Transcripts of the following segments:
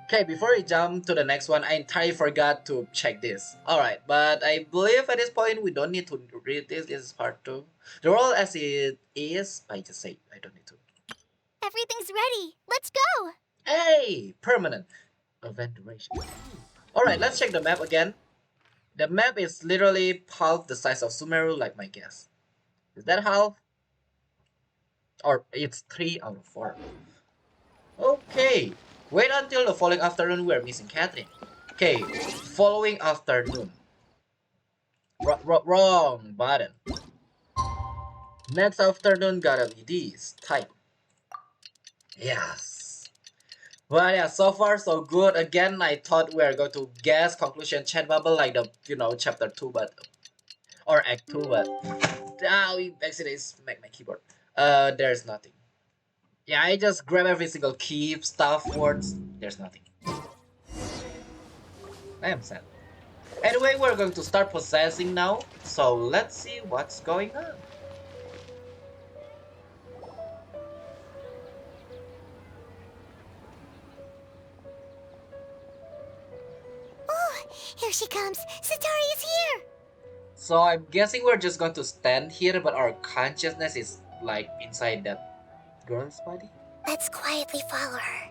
Okay, before we jump to the next one, I entirely forgot to check this. Alright, but I believe at this point we don't need to read this. This is part 2. The world as it is, I just say I don't need to. Everything's ready. Let's go. Hey! Permanent. Event duration. Alright, let's check the map again. The map is literally half the size of Sumeru, like my guess. Is that half? Or it's 3 out of 4. Okay. Wait until the following afternoon, we are missing Catherine. Okay, following afternoon. Wrong button. Next afternoon gotta be this. Type. Yes. Well, yeah, so far so good. Again, I thought we were going to guess conclusion chat bubble like the, chapter 2, but, or act 2, but, we accidentally smacked my keyboard. There's nothing. Yeah, I just grab every single key, stuff, words. There's nothing. I am sad. Anyway, we're going to start possessing now, so let's see what's going on. Oh, here she comes. Satori is here. So I'm guessing we're just going to stand here, but our consciousness is like inside that girl's body? Let's quietly follow her.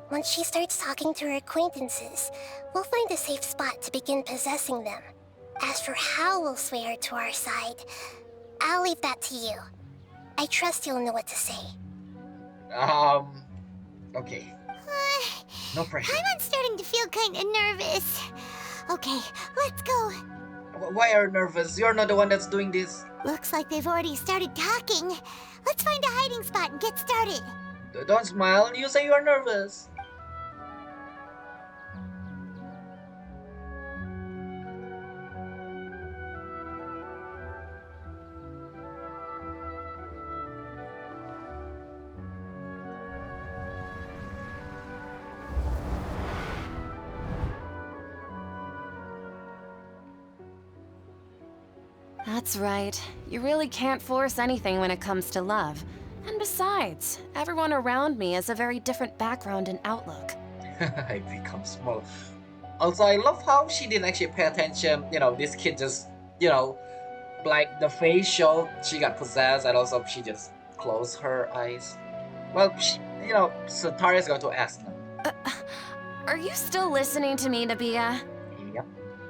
Once she starts talking to her acquaintances, we'll find a safe spot to begin possessing them. As for how we'll sway her to our side, I'll leave that to you. I trust you'll know what to say. Okay. No pressure. I'm starting to feel kinda nervous. Okay, let's go. Why are you nervous? You're not the one that's doing this. Looks like they've already started talking. Let's find a hiding spot and get started. Don't smile, you say you're nervous. That's right. You really can't force anything when it comes to love. And besides, everyone around me has a very different background and outlook. I become small. Also, I love how she didn't actually pay attention. This kid just, like the face showed she got possessed, and also she just closed her eyes. Well, Satari's going to ask now. Are you still listening to me, Nabia? Yep.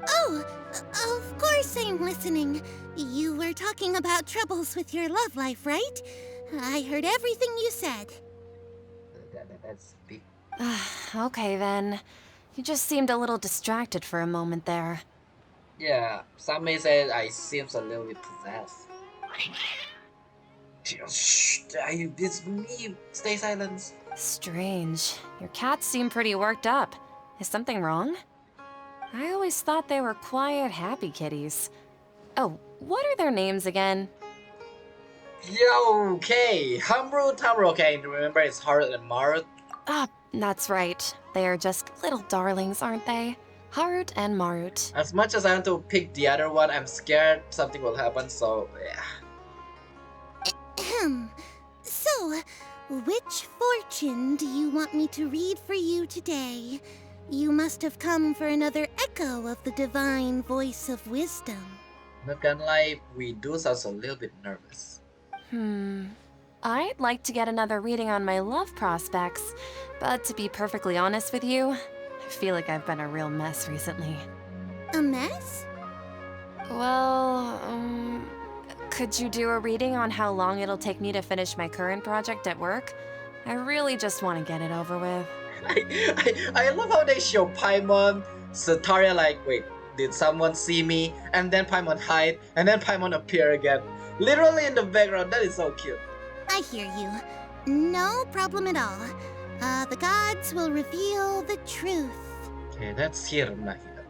Oh, of course I'm listening. You were talking about troubles with your love life, right? I heard everything you said. That's big. Okay then. You just seemed a little distracted for a moment there. Yeah, some may say I seems a little bit possessed. Shh, it's me. Stay silent. Strange. Your cats seem pretty worked up. Is something wrong? I always thought they were quiet, happy kitties. Oh, what are their names again? Yo, okay. Hamru, Tamru, okay. Remember, it's Harut and Marut. Ah, that's right. They are just little darlings, aren't they? Harut and Marut. As much as I want to pick the other one, I'm scared something will happen, so yeah. So, which fortune do you want me to read for you today? You must have come for another echo of the divine voice of wisdom. Not gonna lie, we do sound a little bit nervous. I'd like to get another reading on my love prospects, but to be perfectly honest with you, I feel like I've been a real mess recently. A mess? Well, could you do a reading on how long it'll take me to finish my current project at work? I really just want to get it over with. I love how they show Paimon, Sataria like, wait, did someone see me? And then Paimon hide, and then Paimon appear again. Literally in the background, that is so cute. I hear you. No problem at all. The gods will reveal the truth. Okay, that's here, Nahida.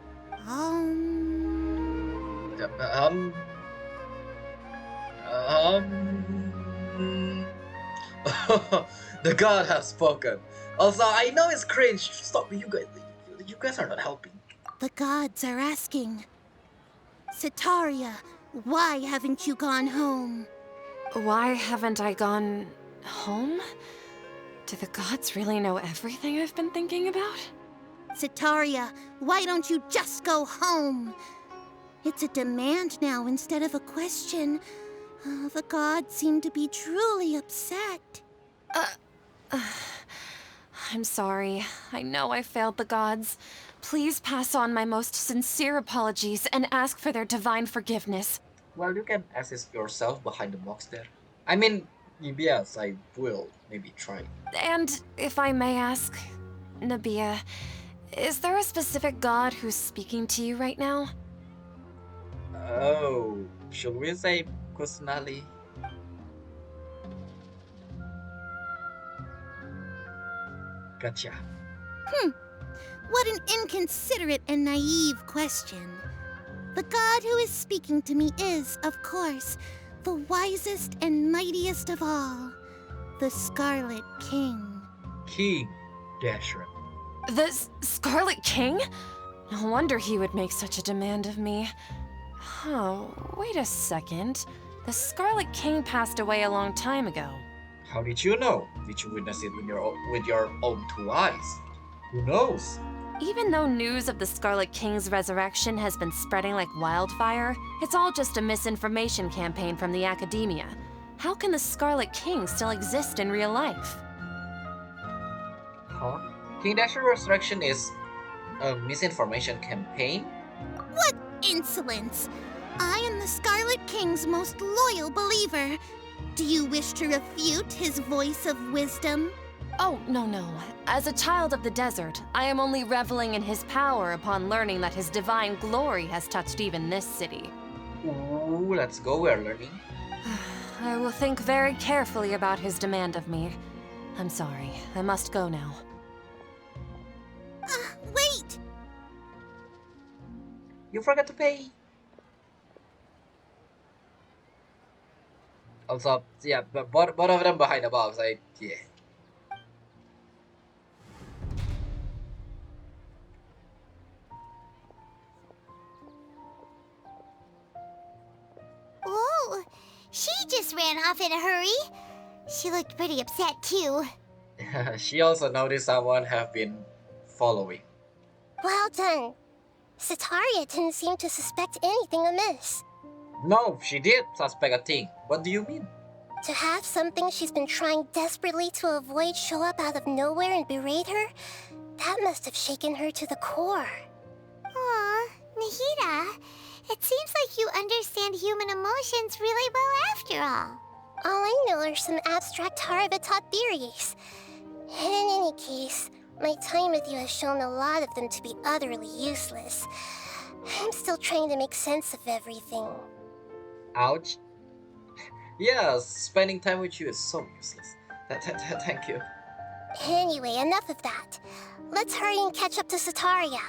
The god has spoken. Also, I know it's cringe. Stop, you guys are not helping. The gods are asking. Sataria, why haven't you gone home? Why haven't I gone home? Do the gods really know everything I've been thinking about? Sitaria, why don't you just go home? It's a demand now instead of a question. The gods seem to be truly upset. I'm sorry. I know I failed the gods. Please pass on my most sincere apologies and ask for their divine forgiveness. Well, you can assist yourself behind the box there. I mean, yes, I will maybe try. And if I may ask, Nabia, is there a specific god who's speaking to you right now? Oh, should we say Kusnali? Gotcha. What an inconsiderate and naive question. The god who is speaking to me is, of course, the wisest and mightiest of all, the Scarlet King. King Dasher. The Scarlet King? No wonder he would make such a demand of me. Oh, wait a second. The Scarlet King passed away a long time ago. How did you know? Did you witness it with your own two eyes? Who knows? Even though news of the Scarlet King's resurrection has been spreading like wildfire, it's all just a misinformation campaign from the academia. How can the Scarlet King still exist in real life? Huh? King Dasher Resurrection is a misinformation campaign? What insolence! I am the Scarlet King's most loyal believer. Do you wish to refute his voice of wisdom? Oh, no. As a child of the desert, I am only reveling in his power upon learning that his divine glory has touched even this city. Ooh, let's go, we're learning. I will think very carefully about his demand of me. I'm sorry, I must go now. Wait! You forgot to pay. Also, yeah, but both of them behind the box, yeah. Oh, she just ran off in a hurry. She looked pretty upset too. She also noticed someone have been following. Well done. Sitaria didn't seem to suspect anything amiss. No, she did suspect a thing. What do you mean? To have something she's been trying desperately to avoid show up out of nowhere and berate her, that must have shaken her to the core. Aw, Nahida, it seems like you understand human emotions really well after all. All I know are some abstract Harvard-taught theories. And in any case, my time with you has shown a lot of them to be utterly useless. I'm still trying to make sense of everything. Ouch. Yeah, spending time with you is so useless. Thank you. Anyway, enough of that. Let's hurry and catch up to Sitaria.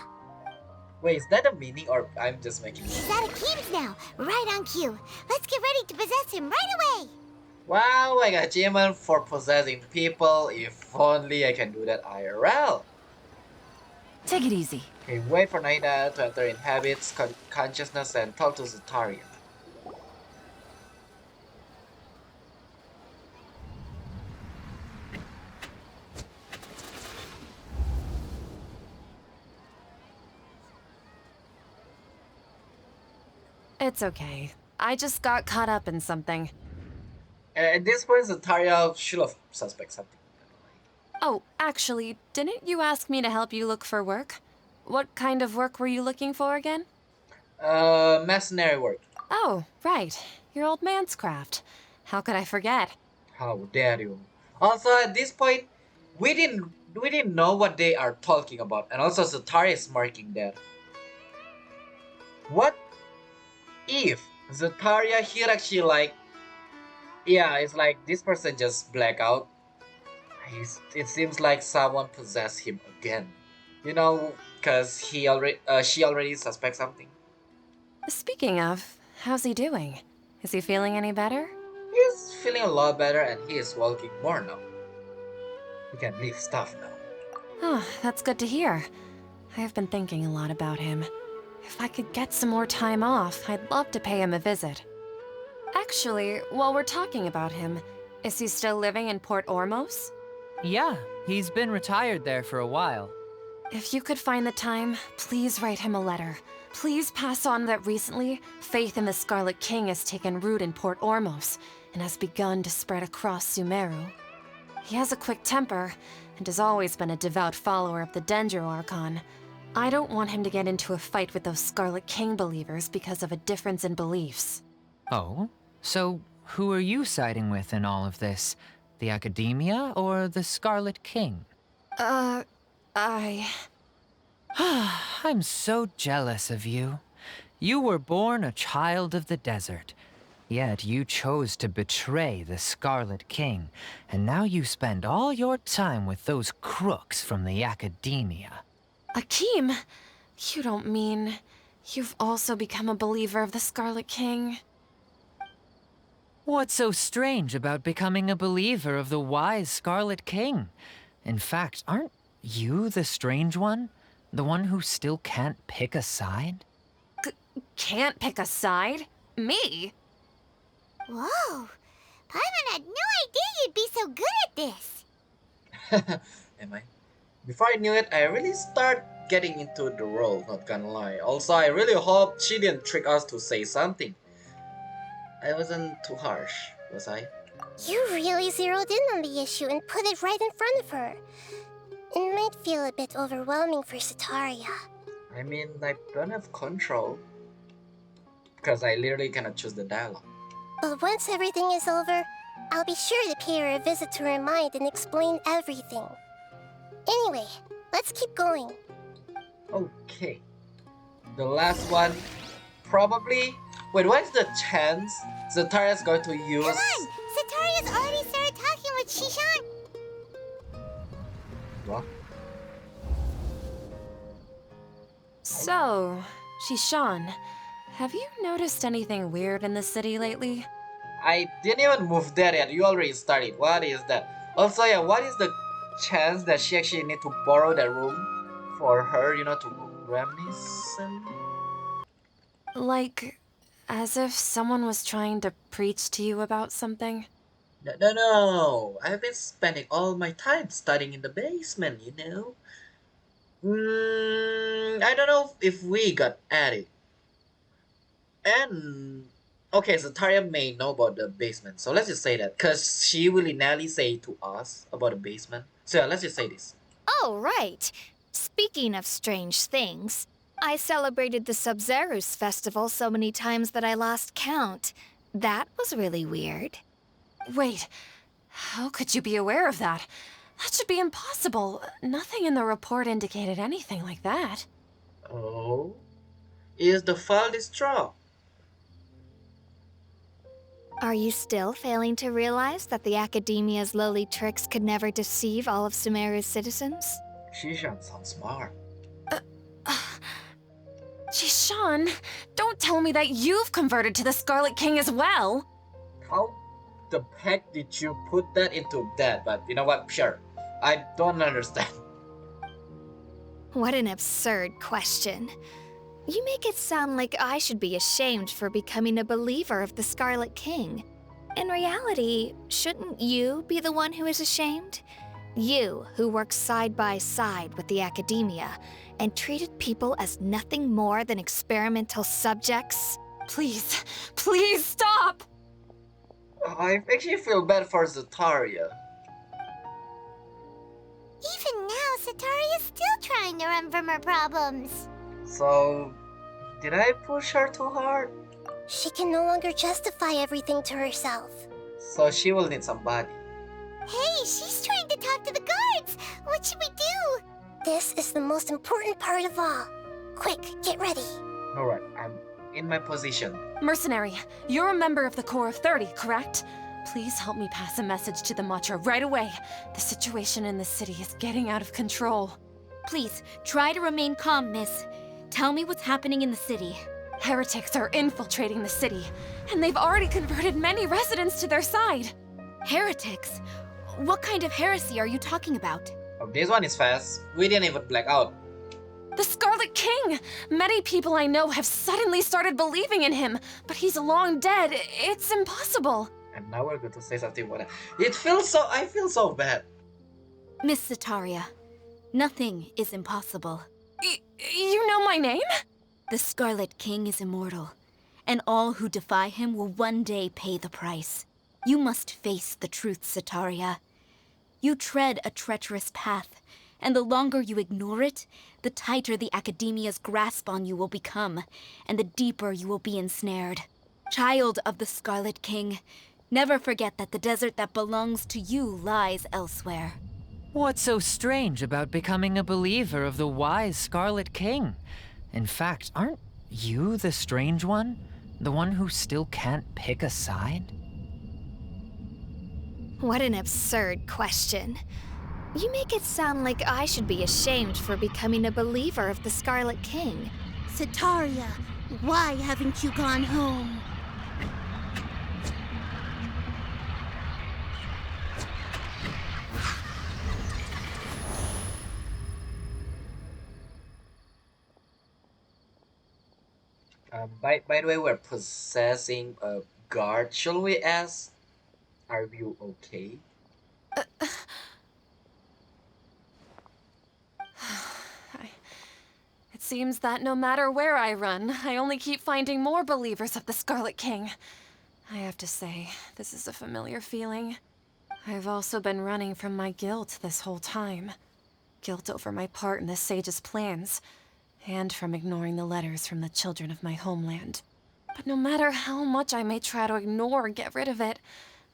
Wait, is that a meaning or I'm just making it? He's out of Keem's now, right on cue. Let's get ready to possess him right away. Wow, I got achievement for possessing people. If only I can do that IRL. Take it easy. Okay, wait for Naida to enter in habits, consciousness, and talk to Zutaria. It's okay. I just got caught up in something. At this point, Zutaria should have suspected something. Oh, actually, didn't you ask me to help you look for work? What kind of work were you looking for again? Mercenary work. Oh, right. Your old man's craft. How could I forget? How dare you? Also, at this point, we didn't know what they are talking about, and also Zutaria is marking that. What if Zutaria here actually yeah, it's like this person just black out. It seems like someone possessed him again. You know, cause she already suspects something. Speaking of, how's he doing? Is he feeling any better? He's feeling a lot better and he is walking more now. He can lift stuff now. Oh, that's good to hear. I have been thinking a lot about him. If I could get some more time off, I'd love to pay him a visit. Actually, while we're talking about him, is he still living in Port Ormos? Yeah, he's been retired there for a while. If you could find the time, please write him a letter. Please pass on that recently, faith in the Scarlet King has taken root in Port Ormos and has begun to spread across Sumeru. He has a quick temper and has always been a devout follower of the Dendro Archon. I don't want him to get into a fight with those Scarlet King believers because of a difference in beliefs. Oh? So, who are you siding with in all of this? The Academia or the Scarlet King? I'm so jealous of you. You were born a child of the desert. Yet you chose to betray the Scarlet King, and now you spend all your time with those crooks from the Academia. Akeem, you don't mean you've also become a believer of the Scarlet King? What's so strange about becoming a believer of the wise Scarlet King? In fact, aren't you the strange one? The one who still can't pick a side? Can't pick a side? Me? Whoa! Paimon had no idea you'd be so good at this! Am I? Before I knew it, I really start getting into the role, not gonna lie. Also, I really hope she didn't trick us to say something. I wasn't too harsh, was I? You really zeroed in on the issue and put it right in front of her. It might feel a bit overwhelming for Sataria. I mean, I don't have control. Because I literally cannot choose the dialogue. But once everything is over, I'll be sure to pay her a visit to her mind and explain everything. Anyway, let's keep going. Okay. The last one, probably... Wait, what is the chance Zataria's going to use... Come on! Sataria's already started talking with Shishan! What? So, Shishan, have you noticed anything weird in the city lately? I didn't even move there yet, you already started. What is that? Also, yeah, what is the chance that she actually need to borrow that room for her, you know, to reminisce? Like, as if someone was trying to preach to you about something? No. I've been spending all my time studying in the basement, you know? I don't know if we got added. And... Okay, so Taria may know about the basement, so let's just say that. Because she willy-nilly say to us about the basement. So yeah, let's just say this. Oh, right. Speaking of strange things, I celebrated the Sub-Zerus festival so many times that I lost count. That was really weird. Wait, how could you be aware of that? That should be impossible. Nothing in the report indicated anything like that. Oh? Is the file destroyed? Are you still failing to realize that the Academia's lowly tricks could never deceive all of Sumeru's citizens? Shishan sounds smart. Jishan, don't tell me that you've converted to the Scarlet King as well! How the heck did you put that into that? But you know what? Sure. I don't understand. What an absurd question. You make it sound like I should be ashamed for becoming a believer of the Scarlet King. In reality, shouldn't you be the one who is ashamed? You, who works side by side with the Academia and treated people as nothing more than experimental subjects? Please, please stop! I actually feel bad for Zataria. Even now, Sataria's still trying to run from her problems. So, did I push her too hard? She can no longer justify everything to herself. So she will need somebody. Hey, she's trying to talk to the guards! What should we do? This is the most important part of all. Quick, get ready. Alright, I'm in my position. Mercenary, you're a member of the Corps of 30, correct? Please help me pass a message to the Matra right away. The situation in the city is getting out of control. Please, try to remain calm, miss. Tell me what's happening in the city. Heretics are infiltrating the city, and they've already converted many residents to their side. Heretics? What kind of heresy are you talking about? Oh, this one is fast. We didn't even black out. The Scarlet King! Many people I know have suddenly started believing in him, but he's long dead. It's impossible. And now we're going to say something about it. I feel so bad. Miss Sataria, nothing is impossible. You know my name? The Scarlet King is immortal, and all who defy him will one day pay the price. You must face the truth, Sataria. You tread a treacherous path, and the longer you ignore it, the tighter the Academia's grasp on you will become, and the deeper you will be ensnared. Child of the Scarlet King, never forget that the desert that belongs to you lies elsewhere. What's so strange about becoming a believer of the wise Scarlet King? In fact, aren't you the strange one? The one who still can't pick a side? What an absurd question. You make it sound like I should be ashamed for becoming a believer of the Scarlet King. Sataria, why haven't you gone home? By the way, we're possessing a guard. Shall we ask, are you okay? It seems that no matter where I run, I only keep finding more believers of the Scarlet King. I have to say, this is a familiar feeling. I've also been running from my guilt this whole time. Guilt over my part in the Sage's plans, and from ignoring the letters from the children of my homeland. But no matter how much I may try to ignore or get rid of it,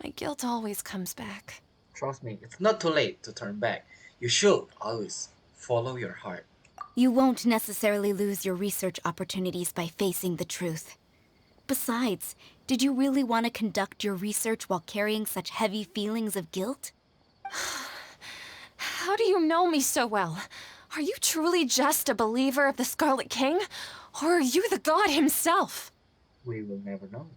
my guilt always comes back. Trust me, it's not too late to turn back. You should always follow your heart. You won't necessarily lose your research opportunities by facing the truth. Besides, did you really want to conduct your research while carrying such heavy feelings of guilt? How do you know me so well? Are you truly just a believer of the Scarlet King? Or are you the god himself? We will never know.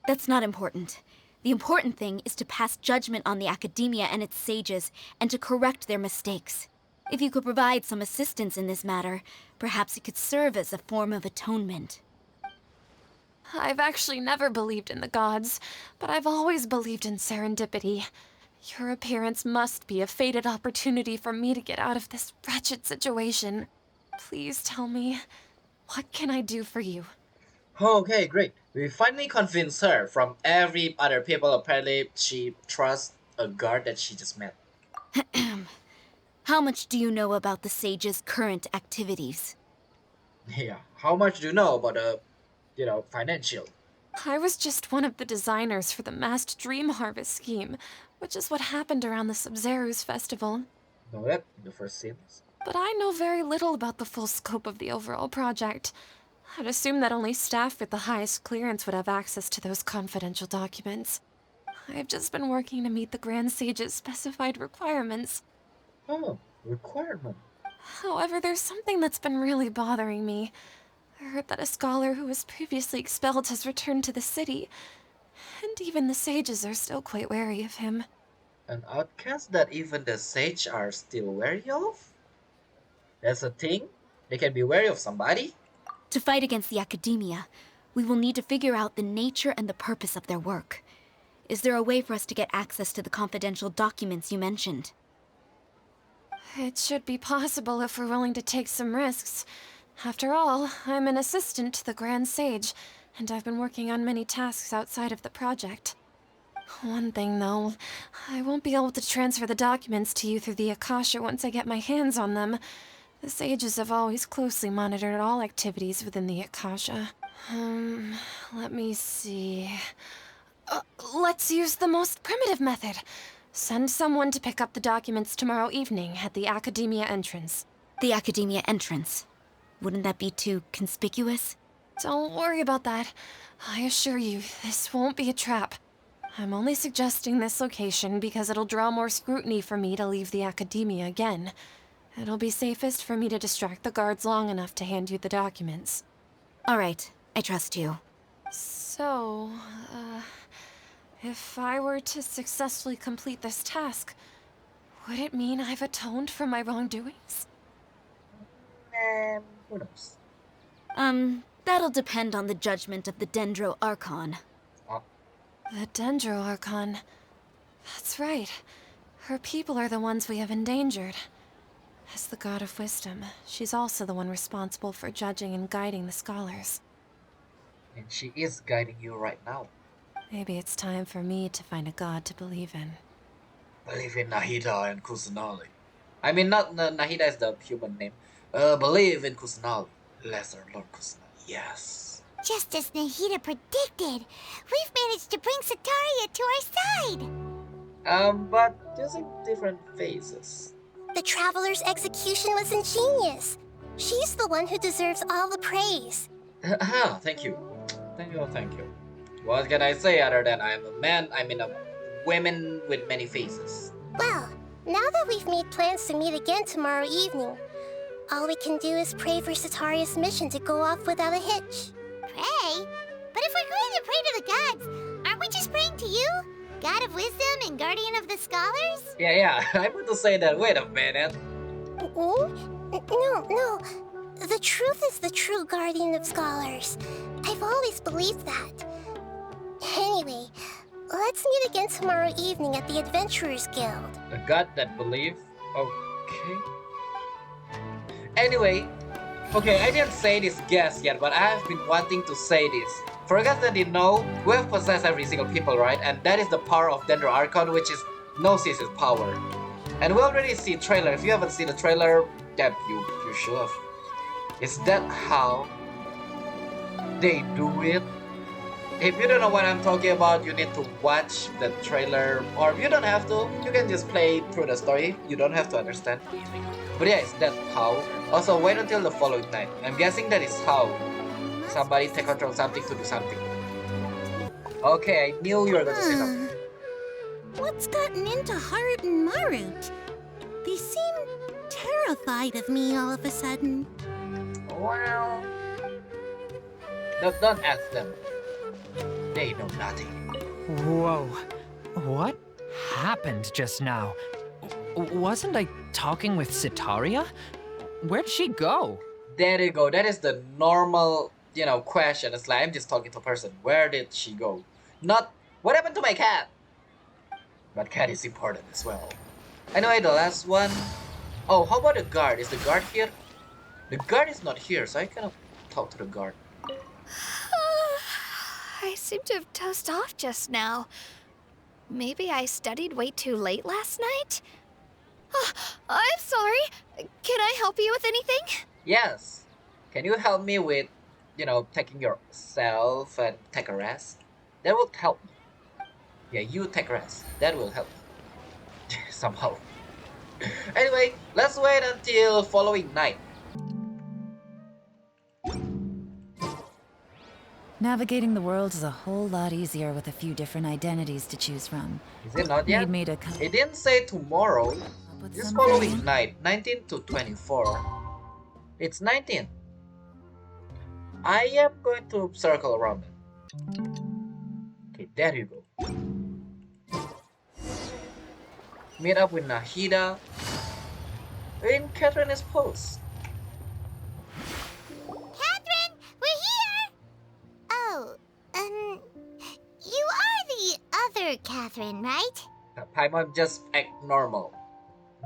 That's not important. The important thing is to pass judgment on the Academia and its sages, and to correct their mistakes. If you could provide some assistance in this matter, perhaps it could serve as a form of atonement. I've actually never believed in the gods, but I've always believed in serendipity. Your appearance must be a fated opportunity for me to get out of this wretched situation. Please tell me, what can I do for you? Okay, great. We finally convinced her. From every other people, apparently she trusts a guard that she just met. How much do you know about the sage's current activities? Yeah. How much do you know about financial? I was just one of the designers for the massed dream harvest scheme, which is what happened around the Sumeru's festival. Know that in the first scenes? But I know very little about the full scope of the overall project. I'd assume that only staff with the highest clearance would have access to those confidential documents. I've just been working to meet the Grand Sage's specified requirements. Oh, requirement. However, there's something that's been really bothering me. I heard that a scholar who was previously expelled has returned to the city, and even the sages are still quite wary of him. An outcast that even the sage are still wary of? That's a thing? They can be wary of somebody? To fight against the Academia, we will need to figure out the nature and the purpose of their work. Is there a way for us to get access to the confidential documents you mentioned? It should be possible if we're willing to take some risks. After all, I'm an assistant to the Grand Sage, and I've been working on many tasks outside of the project. One thing, though, I won't be able to transfer the documents to you through the Akasha once I get my hands on them. The sages have always closely monitored all activities within the Akasha. Let me see. Let's use the most primitive method. Send someone to pick up the documents tomorrow evening at the Academia entrance. The Academia entrance. Wouldn't that be too conspicuous? Don't worry about that. I assure you, this won't be a trap. I'm only suggesting this location because it'll draw more scrutiny for me to leave the Academia again. It'll be safest for me to distract the guards long enough to hand you the documents. All right, I trust you. So, if I were to successfully complete this task, would it mean I've atoned for my wrongdoings? Who knows? That'll depend on the judgment of the Dendro Archon. Ah, The Dendro Archon. That's right. Her people are the ones we have endangered. As the god of wisdom, she's also the one responsible for judging and guiding the scholars. And she is guiding you right now. Maybe it's time for me to find a god to believe in. Believe in Nahida and Kusanali. I mean, not Nahida is the human name. Believe in Kusanali. Lesser Lord Kusanali. Yes. Just as Nahida predicted, we've managed to bring Sataria to our side. But using different phases. The Traveler's execution was ingenious. She's the one who deserves all the praise. Thank you. Thank you. What can I say other than I'm a man, I mean a woman with many faces? Well, now that we've made plans to meet again tomorrow evening, all we can do is pray for Sataria's mission to go off without a hitch. Pray? But if we're going to pray to the gods, aren't we just praying to you? God of wisdom and guardian of the scholars? Yeah, I want to say that. Wait a minute. No. The truth is the true guardian of scholars. I've always believed that. Anyway, let's meet again tomorrow evening at the Adventurers Guild. The god that believe? Okay. Anyway, okay, I didn't say this guess yet, but I have been wanting to say this. For you guys that didn't know, we have possessed every single people, right? And that is the power of Dendro Archon, which is Gnosis' power. And we already see trailer. If you haven't seen the trailer, yeah, you should have. Is that how they do it? If you don't know what I'm talking about, you need to watch the trailer, or you don't have to, you can just play through the story, you don't have to understand. But yeah, is that how? Also, wait until the following night. I'm guessing that is how somebody take control something to do something. Okay, I knew you were going to say something. What's gotten into Haru and Marut? They seem terrified of me all of a sudden. Well, don't ask them. They know nothing. Whoa. What happened just now? Wasn't I talking with Sataria? Where'd she go? There you go. That is the normal, question. It's like I'm just talking to a person. Where did she go? Not, what happened to my cat? But cat is important as well. Anyway, the last one. Oh, how about the guard? Is the guard here? The guard is not here, so I cannot talk to the guard. I seem to have dozed off just now. Maybe I studied way too late last night? Oh, I'm sorry. Can I help you with anything? Yes. Can you help me with, taking yourself and take a rest? That will help me. Yeah, you take a rest. That will help me. Somehow. Anyway, let's wait until following night. Navigating the world is a whole lot easier with a few different identities to choose from. Is it not yet? Need me to It didn't say tomorrow. with This some following variant? night, 19 to 24. It's 19. I am going to circle around it. Okay, there you go. Meet up with Nahida in Catherine's post. Catherine, we're here! Oh, you are the other Catherine, right? Paimon, just act normal.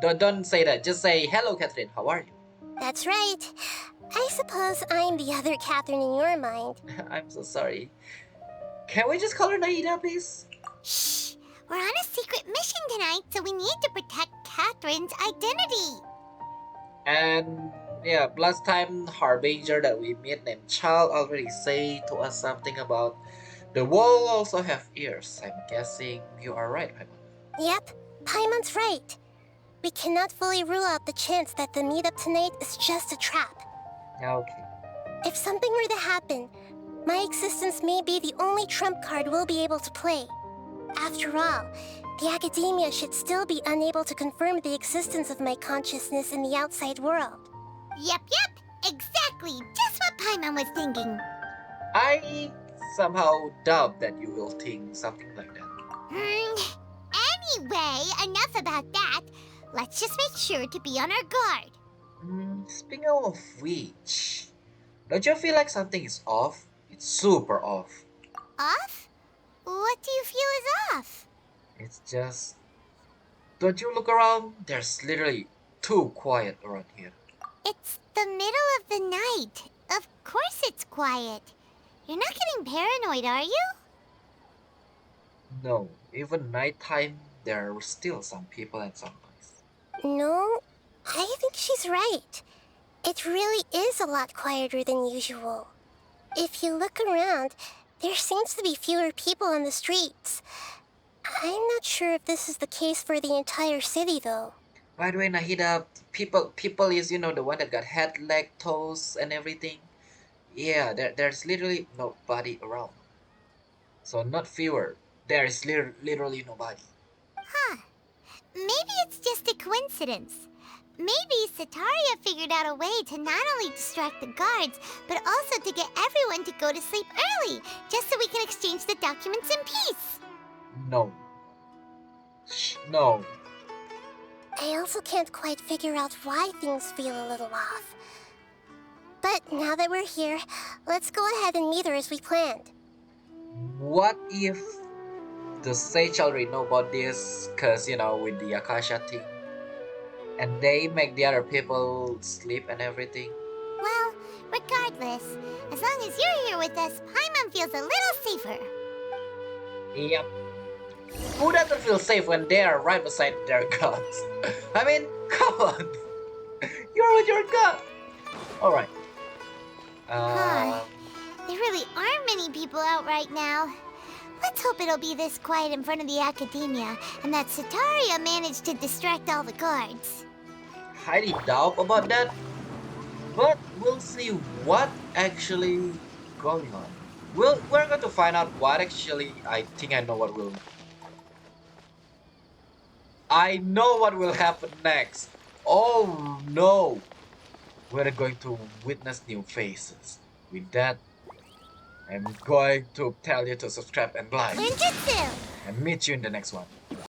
Don't say that. Just say, hello, Catherine. How are you? That's right. I suppose I'm the other Catherine in your mind. I'm so sorry. Can we just call her Nahida, please? Shh! We're on a secret mission tonight, so we need to protect Catherine's identity. And yeah, last time Harbinger that we meet named Child already say to us something about the wall also have ears. I'm guessing you are right, Paimon. Yep, Paimon's right. We cannot fully rule out the chance that the meetup tonight is just a trap. Okay. If something were to happen, my existence may be the only trump card we'll be able to play. After all, the academia should still be unable to confirm the existence of my consciousness in the outside world. Yep, exactly. Just what Paimon was thinking. I somehow doubt that you will think something like that. Anyway, enough about that. Let's just make sure to be on our guard. Speaking of which, don't you feel like something is off? It's super off. Off? What do you feel is off? It's just Don't you look around? There's literally too quiet around here. It's the middle of the night. Of course it's quiet. You're not getting paranoid, are you? No, even nighttime, there are still some people and some noise. No, I think she's right. It really is a lot quieter than usual. If you look around, there seems to be fewer people on the streets. I'm not sure if this is the case for the entire city, though. By the way, Nahida, people is, you know, the one that got head, leg, toes, and everything. Yeah, there's literally nobody around. So not fewer. There is literally nobody. Huh. Maybe it's just a coincidence. Maybe Sataria figured out a way to not only distract the guards, but also to get everyone to go to sleep early, just so we can exchange the documents in peace. No. No. I also can't quite figure out why things feel a little off. But now that we're here, let's go ahead and meet her as we planned. What if the sage already know about this? Cause you know, with the Akasha thing, and they make the other people sleep and everything. Well, regardless, as long as you're here with us, Paimon feels a little safer. Yep. Who doesn't feel safe when they are right beside their gods? I mean, come on. You're with your god. Alright. Huh. There really aren't many people out right now. Let's hope it'll be this quiet in front of the Academia, and that Sataria managed to distract all the guards. Highly doubt about that. But we'll see what actually going on. We're going to find out what actually. I think I know what will. I know what will happen next. Oh no! We're going to witness new faces. With that, I'm going to tell you to subscribe and like. Ninjutsu! And meet you in the next one.